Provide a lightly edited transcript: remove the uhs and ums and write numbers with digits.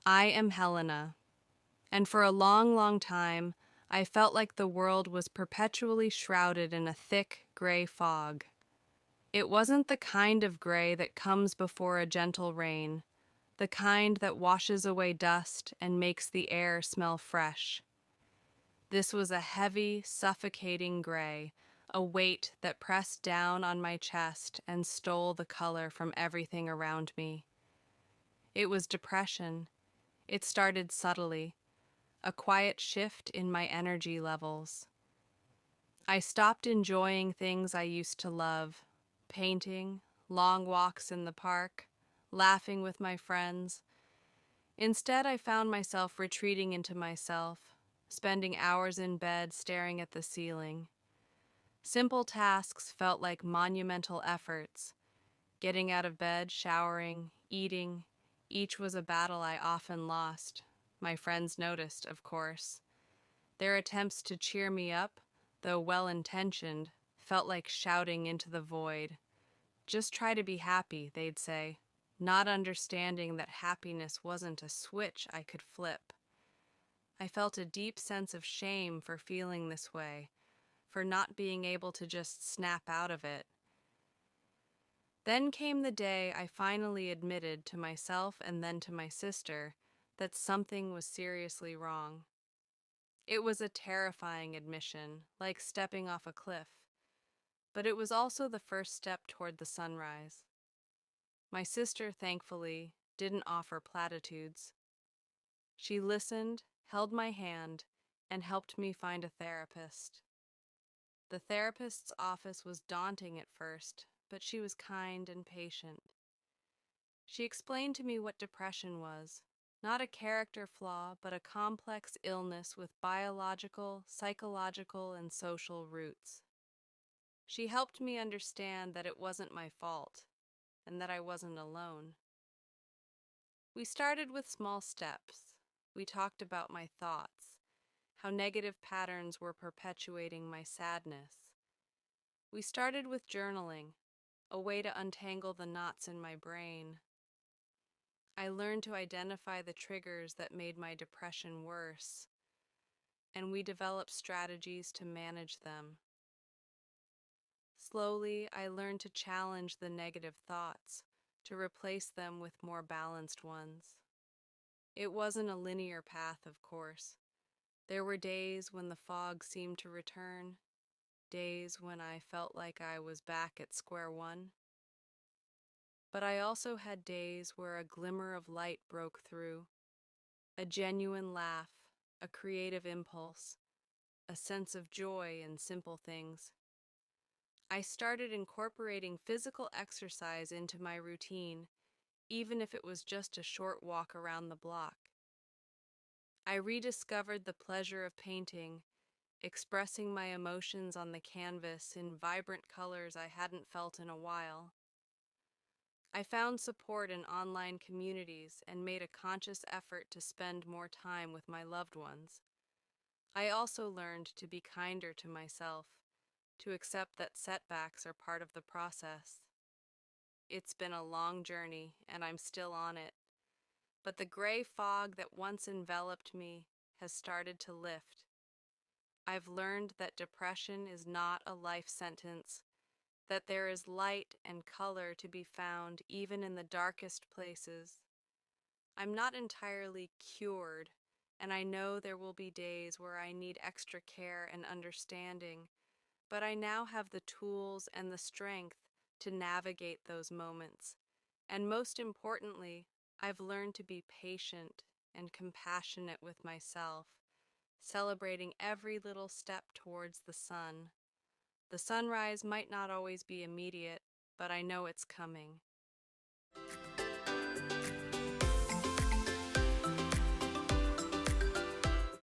I am Helena, and for a long, long time, I felt like the world was perpetually shrouded in a thick, gray fog. It wasn't the kind of gray that comes before a gentle rain, the kind that washes away dust and makes the air smell fresh. This was a heavy, suffocating gray, a weight that pressed down on my chest and stole the color from everything around me. It was depression. It started subtly, a quiet shift in my energy levels. I stopped enjoying things I used to love: painting, long walks in the park, laughing with my friends. Instead, I found myself retreating into myself, spending hours in bed staring at the ceiling. Simple tasks felt like monumental efforts. Getting out of bed, showering, eating, each was a battle I often lost. My friends noticed, of course. Their attempts to cheer me up, though well-intentioned, felt like shouting into the void. Just try to be happy, they'd say, not understanding that happiness wasn't a switch I could flip. I felt a deep sense of shame for feeling this way, for not being able to just snap out of it. Then came the day I finally admitted to myself and then to my sister that something was seriously wrong. It was a terrifying admission, like stepping off a cliff, but it was also the first step toward the sunrise. My sister, thankfully, didn't offer platitudes. She listened, held my hand, and helped me find a therapist. The therapist's office was daunting at first, but she was kind and patient. She explained to me what depression was, not a character flaw, but a complex illness with biological, psychological, and social roots. She helped me understand that it wasn't my fault, and that I wasn't alone. We started with small steps. We talked about my thoughts, how negative patterns were perpetuating my sadness. We started with journaling, a way to untangle the knots in my brain. I learned to identify the triggers that made my depression worse, and we developed strategies to manage them. Slowly, I learned to challenge the negative thoughts, to replace them with more balanced ones. It wasn't a linear path, of course. There were days when the fog seemed to return, days when I felt like I was back at square one. But I also had days where a glimmer of light broke through, a genuine laugh, a creative impulse, a sense of joy in simple things. I started incorporating physical exercise into my routine, even if it was just a short walk around the block. I rediscovered the pleasure of painting, expressing my emotions on the canvas in vibrant colors I hadn't felt in a while. I found support in online communities and made a conscious effort to spend more time with my loved ones. I also learned to be kinder to myself, to accept that setbacks are part of the process. It's been a long journey, and I'm still on it, but the gray fog that once enveloped me has started to lift. I've learned that depression is not a life sentence, that there is light and color to be found even in the darkest places. I'm not entirely cured, and I know there will be days where I need extra care and understanding, but I now have the tools and the strength to navigate those moments. And most importantly, I've learned to be patient and compassionate with myself, celebrating every little step towards the sun. The sunrise might not always be immediate, but I know it's coming.